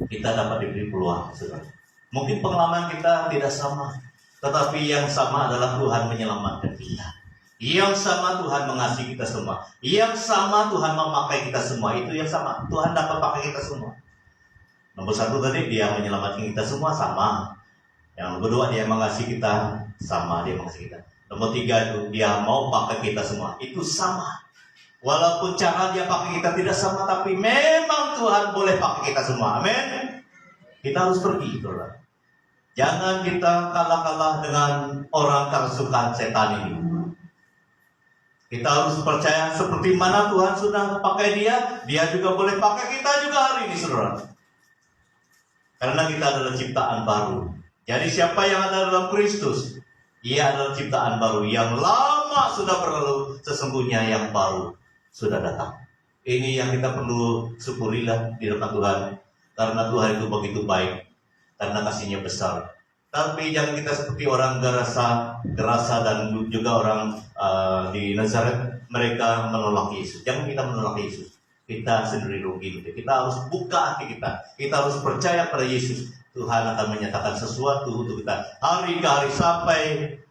A: kita dapat diberi peluang, saudara. Mungkin pengalaman kita tidak sama, tetapi yang sama adalah Tuhan menyelamatkan kita. Yang sama Tuhan mengasihi kita semua. Yang sama Tuhan memakai kita semua. Itu yang sama. Tuhan dapat pakai kita semua. Nomor satu tadi, dia menyelamatkan kita semua, sama. Yang nomor dua, dia mengasihi kita, sama. Dia mengasihi kita. Nomor tiga itu, dia mau pakai kita semua. Itu sama. Walaupun cara dia pakai kita tidak sama, tapi memang Tuhan boleh pakai kita semua. Amin. Kita harus pergi, saudara. Jangan kita kalah-kalah dengan orang kerasukan setan ini. Kita harus percaya seperti mana Tuhan sudah pakai dia juga boleh pakai kita juga hari ini, saudara. Karena kita adalah ciptaan baru. Jadi siapa yang ada dalam Kristus, ia adalah ciptaan baru. Yang lama sudah berlalu, sesungguhnya yang baru sudah datang. Ini yang kita perlu syukurilah di depan Tuhan. Karena Tuhan itu begitu baik, karena kasihnya besar. Tapi jangan kita seperti orang Gerasa dan juga orang di Nazaret, mereka menolak Yesus. Jangan kita menolak Yesus. Kita sendiri rugi. Kita harus buka hati kita. Kita harus percaya pada Yesus. Tuhan akan menyatakan sesuatu untuk kita. Hari ke hari sampai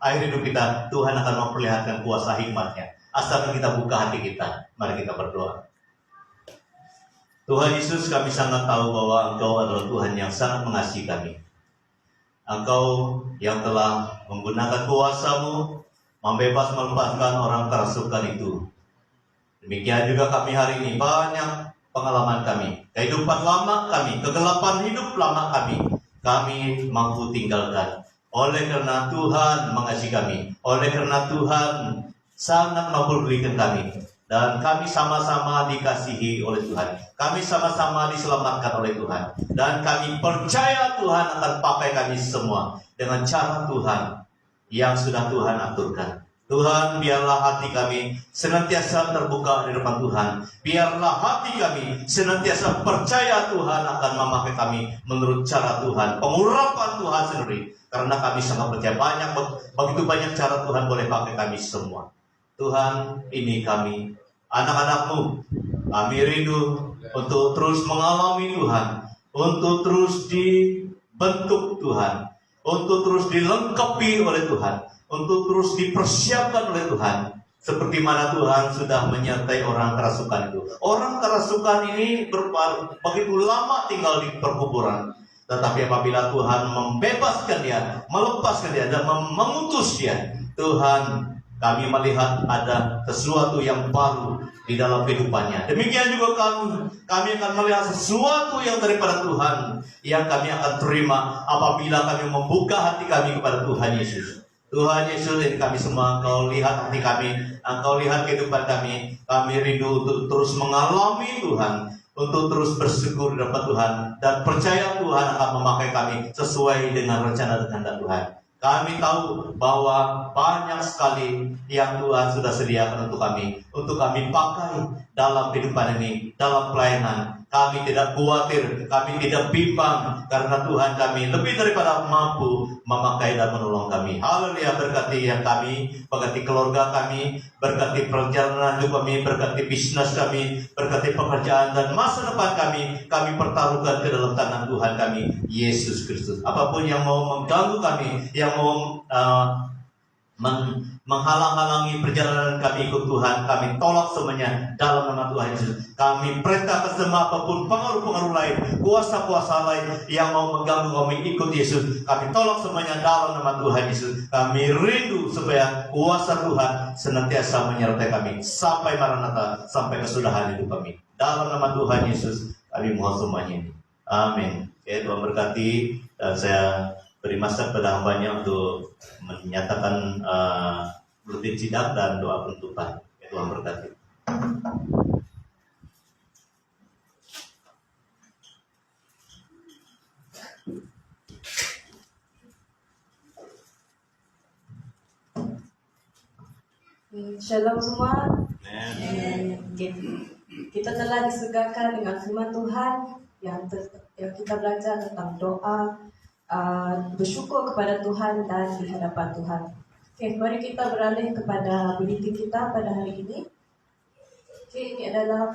A: akhir hidup kita, Tuhan akan memperlihatkan kuasa hikmat-Nya. Asalkan kita buka hati kita. Mari kita berdoa. Tuhan Yesus, kami sangat tahu bahwa Engkau adalah Tuhan yang sangat mengasihi kami. Engkau yang telah menggunakan kuasa-Mu melepaskan orang kerasukan itu. Demikian juga kami hari ini, banyak pengalaman kami, kehidupan lama kami, kegelapan hidup lama kami mampu tinggalkan. Oleh karena Tuhan mengasihi kami, oleh karena Tuhan sangat memberikan kami, dan kami sama-sama dikasihi oleh Tuhan. Kami sama-sama diselamatkan oleh Tuhan. Dan kami percaya Tuhan akan pakai kami semua dengan cara Tuhan yang sudah Tuhan aturkan. Tuhan, biarlah hati kami senantiasa terbuka di depan Tuhan. Biarlah hati kami senantiasa percaya Tuhan akan memakai kami menurut cara Tuhan. Pengurapan Tuhan sendiri. Karena kami sangat percaya begitu banyak cara Tuhan boleh pakai kami semua. Tuhan, ini kami, anak-anak-Mu, kami rindu untuk terus mengalami Tuhan, untuk terus dibentuk Tuhan, untuk terus dilengkapi oleh Tuhan, untuk terus dipersiapkan oleh Tuhan. Seperti mana Tuhan sudah menyertai orang kerasukan itu. Orang kerasukan ini begitu lama tinggal di perkuburan. Tetapi apabila Tuhan membebaskan dia, melepaskan dia, dan mengutus dia, Tuhan, kami melihat ada sesuatu yang baru di dalam kehidupannya. Demikian juga kami akan melihat sesuatu yang daripada Tuhan, yang kami akan terima apabila kami membuka hati kami kepada Tuhan Yesus. Tuhan Yesus, ini kami semua, Engkau lihat hati kami, Engkau lihat kehidupan kami. Kami rindu untuk terus mengalami Tuhan, untuk terus bersyukur di depan Tuhan, dan percaya Tuhan akan memakai kami sesuai dengan rencana dan kehendak Tuhan. Kami tahu bahwa banyak sekali yang Tuhan sudah sediakan untuk kami pakai dalam kehidupan ini, dalam pelayanan. Kami tidak khawatir, kami tidak bimbang, karena Tuhan kami lebih daripada mampu memakai dan menolong kami. Haleluya, berkati yang kami, berkati keluarga kami, berkati perjalanan hidup kami, berkati bisnis kami, berkati pekerjaan dan masa depan kami pertaruhkan ke dalam tangan Tuhan kami, Yesus Kristus. Apapun yang mau mengganggu kami, yang mau menghalang-halangi perjalanan kami ikut Tuhan, kami tolak semuanya dalam nama Tuhan Yesus. Kami perintahkan semua apapun pengaruh-pengaruh lain, kuasa-kuasa lain yang mau mengganggu kami ikut Yesus, kami tolak semuanya dalam nama Tuhan Yesus. Kami rindu supaya kuasa Tuhan senantiasa menyertai kami sampai Maranatha, sampai kesudahan hidup kami. Dalam nama Tuhan Yesus kami mohon semuanya ini. Amin. Oke, Tuhan berkati. Dan saya beri masa kepada hambanya untuk menyatakan buletin sidang dan doa penutupan. Oke, Tuhan berkati.
B: Shalom semua.
A: Amen.
B: Kita telah disegarkan dengan firman Tuhan yang kita belajar tentang doa, bersyukur kepada Tuhan dan di hadapan Tuhan. Oke, mari kita beralih kepada buletin kita pada hari ini. Oke, ini adalah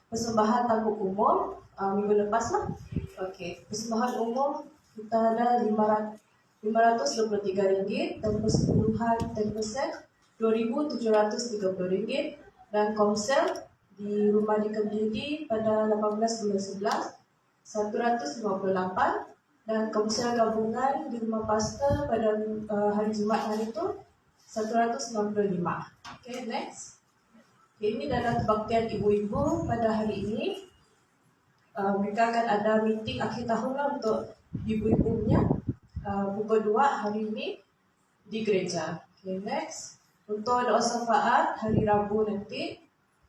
B: persembahan tangguh umum minggu lepas lah. Oke, persembahan umum kita ada RM523 dan persembahan 10% RM2,730 dan komsel di rumah di Kebiri pada 18 bulan 11 158 dan komsel gabungan di rumah pastor pada hari Jumaat hari itu 195. Okay, next. Okay, ini adalah kebaktian ibu-ibu pada hari ini. Mereka akan ada meeting akhir tahun lah untuk ibu-ibunya pukul 2 hari ini di gereja. Okay, next. Untuk doa syafaat hari Rabu nanti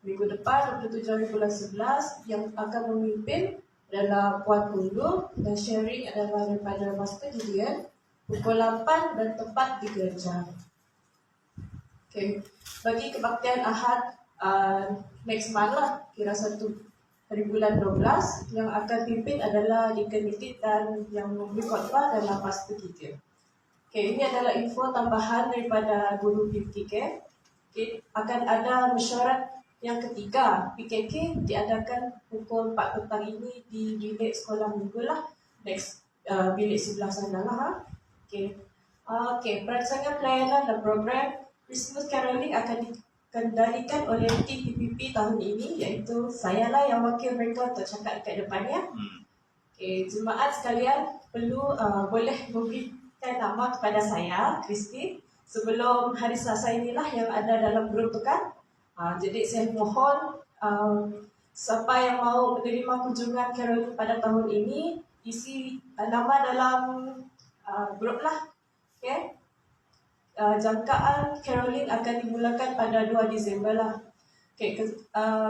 B: minggu depan 27 hari bulan 11 yang akan memimpin adalah Puan Kundu dan sharing adalah daripada Pastor Gideon pukul 8 dan tepat di gereja. Okay. Bagi kebaktian Ahad next month lah, kira 1 hari bulan 12 yang akan pimpin adalah Deacon Mitit dan yang memberi khotbah adalah Pastor Gideon. Okay, ini adalah info tambahan daripada guru PKK. Okay, akan ada mesyuarat yang ketiga. PKK diadakan pukul 4 petang ini di bilik sekolah minggu lah. Next, bilik sebelah sana lah. Okay. Perancangan pelayanan dan program Christmas Caroling akan dikendalikan oleh tim PPP tahun ini, iaitu saya lah yang wakil mereka untuk cakap dekat depannya. Okay, jemaat sekalian perlu boleh memberi nama kepada saya, Kristi, sebelum hari Selasa inilah yang ada dalam grup tu kan. Jadi saya mohon siapa yang mau menerima kunjungan Caroling pada tahun ini, isi nama dalam grup lah. Okay. Jangkaan Caroling akan dimulakan pada 2 Disember lah. Okay.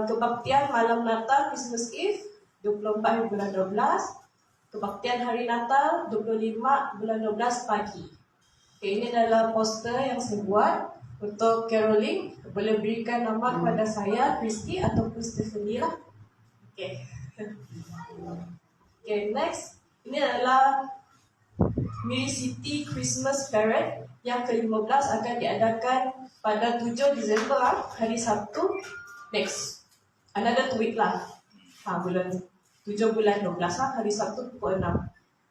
B: Kebaktian malam Natal, Christmas Eve, 24 bulan 12. Kebaktian hari Natal 25 bulan 12 pagi. Okay, ini adalah poster yang saya buat untuk Caroling. Boleh berikan nama kepada saya, Kristi ataupun Stephanie lah. Okay. Okay, next. Ini adalah Miri City Christmas Parade yang ke-15 akan diadakan pada 7 Disember hari Sabtu. Next. Another 2 week lah. Bulan 7 bulan 12 hari Sabtu pukul 6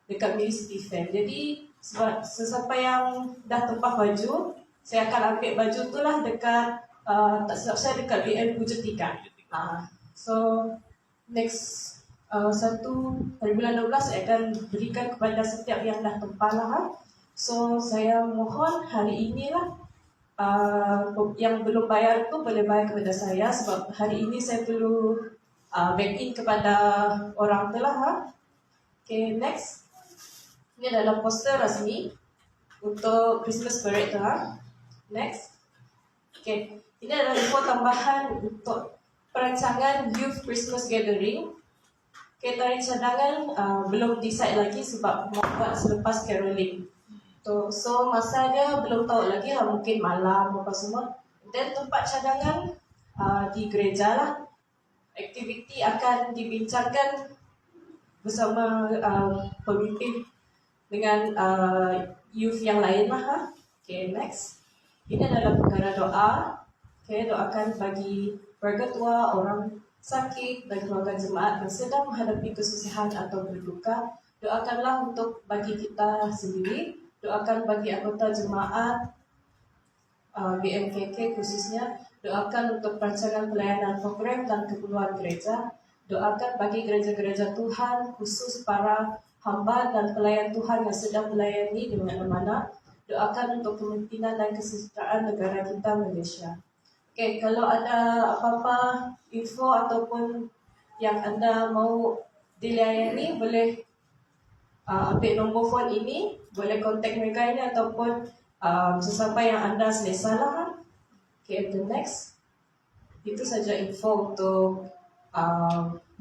B: dekat Miri City Fair. Jadi sesiapa yang dah tempah baju, saya akan ambil baju tu lah dekat tak silap saya dekat BN Pujatika. So next 1 hari bulan 12 saya akan berikan kepada setiap yang dah tempah lah. So saya mohon hari inilah yang belum bayar tu boleh bayar kepada saya sebab hari ini saya perlu back in kepada orang telah. Okay, next. Ini adalah poster rasmi untuk Christmas Parade tu. Next. Okay, ini adalah info tambahan untuk perancangan Youth Christmas Gathering. Okay, tarikh cadangan belum decide lagi sebab mau buat selepas Caroling. So masa dia belum tahu lagi lah, mungkin malam apa semua. Dan tempat cadangan di gereja lah. Aktiviti akan dibincangkan bersama pemimpin dengan youth yang lain lah. Okay, next. Ini adalah perkara doa. Okay, doakan bagi keluarga tua, orang sakit dan keluarga jemaat yang sedang menghadapi kesusahan atau berduka. Doakanlah untuk bagi kita sendiri. Doakan bagi anggota jemaat BMKK khususnya. Doakan untuk perancangan pelayanan program dan keperluan gereja. Doakan bagi gereja-gereja Tuhan, khusus para hamba dan pelayan Tuhan yang sedang melayani dengan amanah. Doakan untuk kepimpinan dan kesejahteraan negara kita Malaysia. Okay, kalau ada apa-apa info ataupun yang anda mau dilayani, boleh ambil nombor phone ini, boleh kontak mereka ini ataupun sesampai yang anda selesa lah. Okay, the next. Itu saja info untuk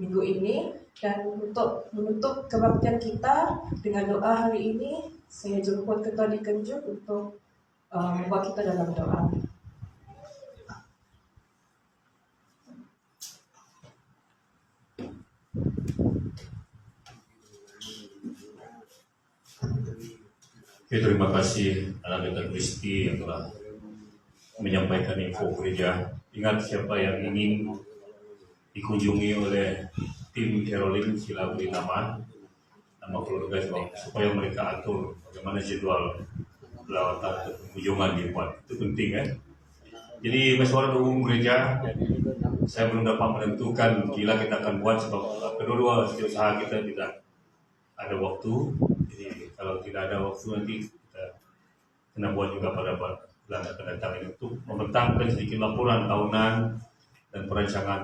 B: minggu ini. Dan untuk menutup kebaktian kita dengan doa hari ini, saya jemput Ketua Dikenjuk untuk membawa kita dalam doa.
C: Oke, terima kasih anak Dr. Kristi yang telah menyampaikan info gereja. Ingat, siapa yang ingin dikunjungi oleh tim Caroline, sila beri nama keluarga supaya mereka atur bagaimana jadwal lawatan atau kunjungan dibuat. Itu penting kan. Jadi mesyuarat umum gereja, saya belum dapat menentukan bila kita akan buat sebab kedua-dua usaha kita tidak ada waktu. Jadi kalau tidak ada waktu nanti kita kena buat juga pada bulan akan datang ini untuk membentangkan sedikit laporan tahunan dan perancangan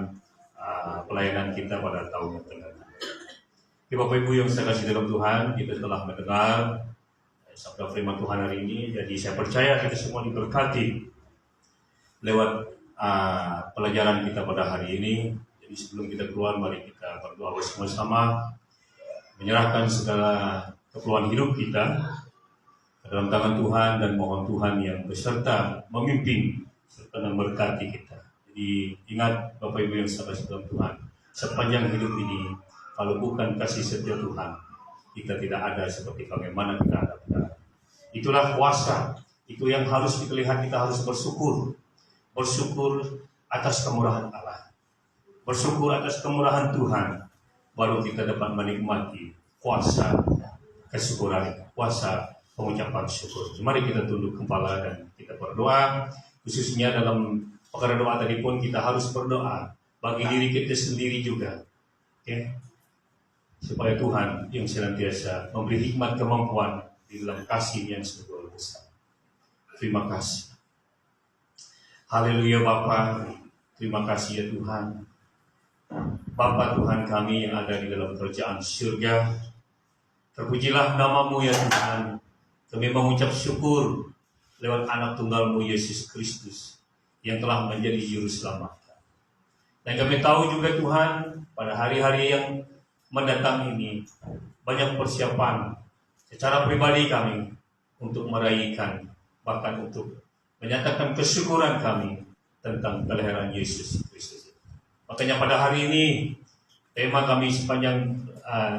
C: pelayanan kita pada tahun yang akan datang. Bapak Ibu yang saya kasih dalam Tuhan, kita telah mendengar sabda firman Tuhan hari ini. Jadi saya percaya kita semua diberkati lewat pelajaran kita pada hari ini. Jadi sebelum kita keluar, mari kita berdoa bersama-sama, menyerahkan segala keperluan hidup kita ke dalam tangan Tuhan dan mohon Tuhan yang beserta memimpin serta memberkati kita. Jadi ingat Bapak Ibu yang saya kasih dalam Tuhan, sepanjang hidup ini kalau bukan kasih setia Tuhan, kita tidak ada seperti bagaimana kita ada pada. Itulah kuasa, itu yang harus kita lihat. Kita harus bersyukur atas kemurahan Allah, bersyukur atas kemurahan Tuhan, baru kita dapat menikmati kuasa kesyukuran, kuasa pengucapan syukur. Mari kita tunduk kepala dan kita berdoa. Khususnya dalam perkara doa tadi pun kita harus berdoa bagi diri kita sendiri juga, okay? Supaya Tuhan yang senantiasa memberi hikmat kemampuan di dalam kasih yang sebetulnya besar. Terima kasih. Haleluya Bapa, terima kasih ya Tuhan. Bapa Tuhan kami yang ada di dalam kerajaan surga, terpujilah namamu ya Tuhan. Kami mengucap syukur lewat anak tunggalmu Yesus Kristus yang telah menjadi juru selamat. Dan kami tahu juga Tuhan, pada hari-hari yang mendatang ini banyak persiapan secara pribadi kami untuk meraihkan, bahkan untuk menyatakan kesyukuran kami tentang kelahiran Yesus Kristus. Makanya pada hari ini tema kami sepanjang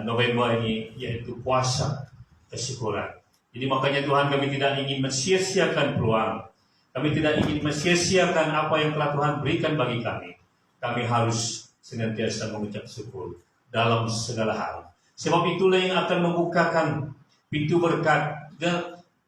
C: November ini yaitu puasa kesyukuran. Jadi makanya Tuhan, kami tidak ingin mensia-siakan peluang. Kami tidak ingin mensia-siakan apa yang telah Tuhan berikan bagi kami. Kami harus senantiasa mengucap syukur dalam segala hal. Sebab itulah yang akan membukakan pintu berkat.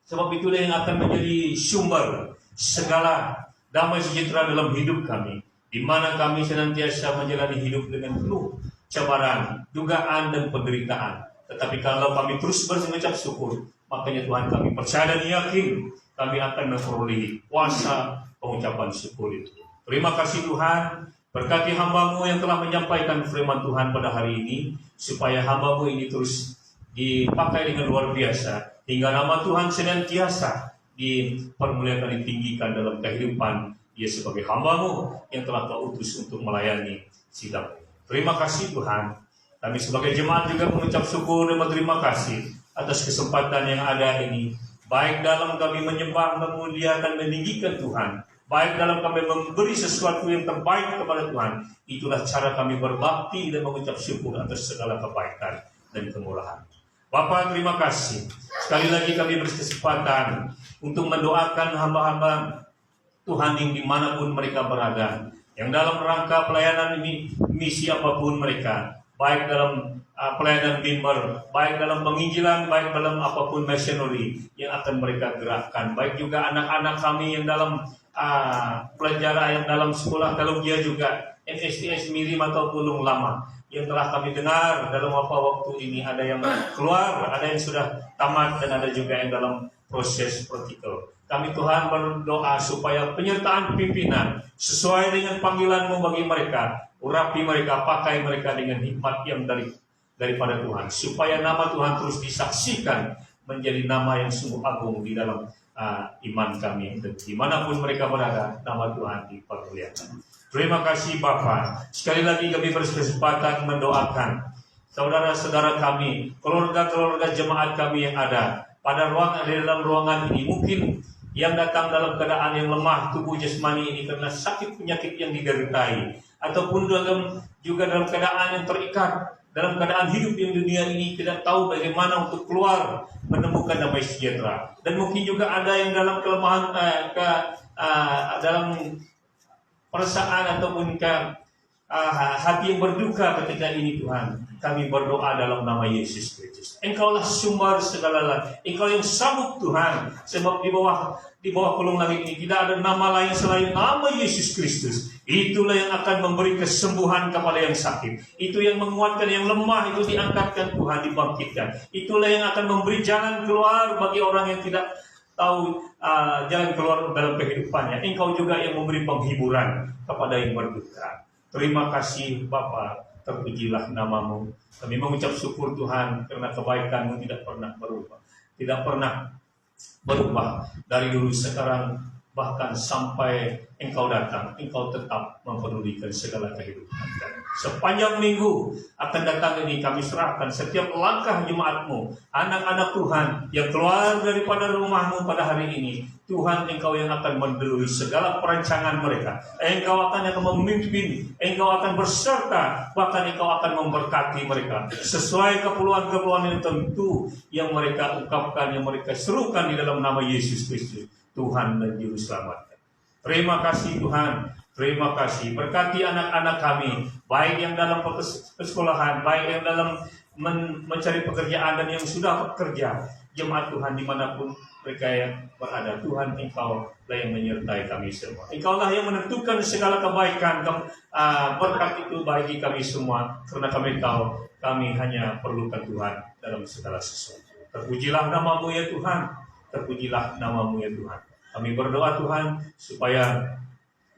C: Sebab itulah yang akan menjadi sumber segala damai sejahtera dalam hidup kami, di mana kami senantiasa menjalani hidup dengan penuh cabaran, dugaan dan penderitaan. Tetapi kalau kami terus mengucap syukur, makanya Tuhan, kami percaya dan yakin kami akan memperoleh kuasa pengucapan syukur itu. Terima kasih Tuhan. Berkati hamba-Mu yang telah menyampaikan firman Tuhan pada hari ini, supaya hamba-Mu ini terus dipakai dengan luar biasa, hingga nama Tuhan senantiasa dipermuliakan, ditinggikan dalam kehidupan Dia sebagai hamba-Mu yang telah Kau utus untuk melayani sidang. Terima kasih Tuhan. Kami sebagai jemaat juga mengucap syukur dan berterima kasih atas kesempatan yang ada ini, baik dalam kami menyembah, memuliakan, meninggikan Tuhan, baik dalam kami memberi sesuatu yang terbaik kepada Tuhan. Itulah cara kami berbakti dan mengucap syukur atas segala kebaikan dan kemurahan. Bapa, terima kasih. Sekali lagi kami berkesempatan untuk mendoakan hamba-hamba Tuhan yang dimanapun mereka berada, yang dalam rangka pelayanan ini, misi apapun mereka, baik dalam pelayanan bimbel, baik dalam penginjilan, baik dalam apapun missionary yang akan mereka gerakkan, baik juga anak-anak kami yang dalam pelajaran, yang dalam sekolah teologi juga, MSTS Mirim atau Pulung Lama, yang telah kami dengar dalam beberapa waktu ini, ada yang keluar, ada yang sudah tamat, dan ada juga yang dalam proses praktikal. Kami Tuhan berdoa supaya penyertaan pimpinan sesuai dengan panggilan-Mu bagi mereka, urapi mereka, pakai mereka dengan hikmat yang dari daripada Tuhan, supaya nama Tuhan terus disaksikan menjadi nama yang sungguh agung di dalam iman kami, dan dimanapun mereka berada, nama Tuhan dipermuliakan. Terima kasih Bapa. Sekali lagi kami berkesempatan mendoakan saudara-saudara kami, keluarga-keluarga jemaat kami yang ada pada di dalam ruangan ini, mungkin yang datang dalam keadaan yang lemah tubuh jasmani ini karena sakit penyakit yang dideritai, ataupun juga dalam keadaan yang terikat, dalam keadaan hidup yang dunia ini tidak tahu bagaimana untuk keluar menemukan damai sejahtera. Dan mungkin juga ada yang dalam kelemahan, dalam perasaan ataupun hati yang berduka ketika ini Tuhan. Kami berdoa dalam nama Yesus Kristus. Engkaulah sumber segala, Engkau yang sanggup Tuhan. Sebab di bawah kolong langit ini tidak ada nama lain selain nama Yesus Kristus. Itulah yang akan memberi kesembuhan kepada yang sakit. Itu yang menguatkan yang lemah, itu diangkatkan Tuhan, dibangkitkan. Itulah yang akan memberi jalan keluar bagi orang yang tidak tahu jalan keluar dalam kehidupannya. Engkau juga yang memberi penghiburan kepada yang berduka. Terima kasih Bapa, terpujilah namamu. Kami mengucap syukur Tuhan karena kebaikan-Mu tidak pernah berubah. Tidak pernah berubah dari dulu, sekarang, bahkan sampai Engkau datang. Engkau tetap mempedulikan segala kehidupan kami. Sepanjang minggu akan datang ini kami serahkan setiap langkah jemaat-Mu, anak-anak Tuhan yang keluar daripada rumah-Mu pada hari ini. Tuhan, Engkau yang akan mendahului segala perancangan mereka. Engkau akan memimpin, Engkau akan berserta, bahkan Engkau akan memberkati mereka sesuai keperluan-keperluan yang tentu yang mereka ungkapkan, yang mereka serukan di dalam nama Yesus Kristus, Tuhan dan Juru Selamat. Terima kasih Tuhan. Terima kasih. Berkati anak-anak kami, baik yang dalam persekolahan, baik yang dalam mencari pekerjaan dan yang sudah bekerja. Jemaat Tuhan dimanapun mereka yang berada, Tuhan Engkau lah yang menyertai kami semua. Engkau lah yang menentukan segala kebaikan, berkat itu bagi kami semua, karena kami tahu kami hanya perlukan Tuhan dalam segala sesuatu. Terpujilah namamu ya Tuhan. Terpujilah namamu ya Tuhan. Kami berdoa Tuhan supaya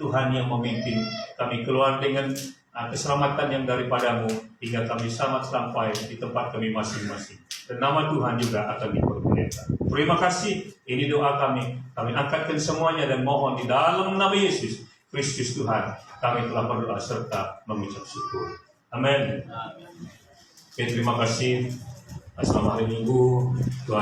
C: Tuhan yang memimpin kami keluar dengan keselamatan yang daripadamu, hingga kami selamat sampai di tempat kami masing-masing. Dan nama Tuhan juga akan dipermuliakan. Terima kasih. Ini doa kami. Kami angkatkan semuanya dan mohon di dalam nama Yesus Kristus Tuhan. Kami telah berdoa serta mengucap syukur. Amin. Oke, terima kasih. Selamat hari Minggu. Tuhan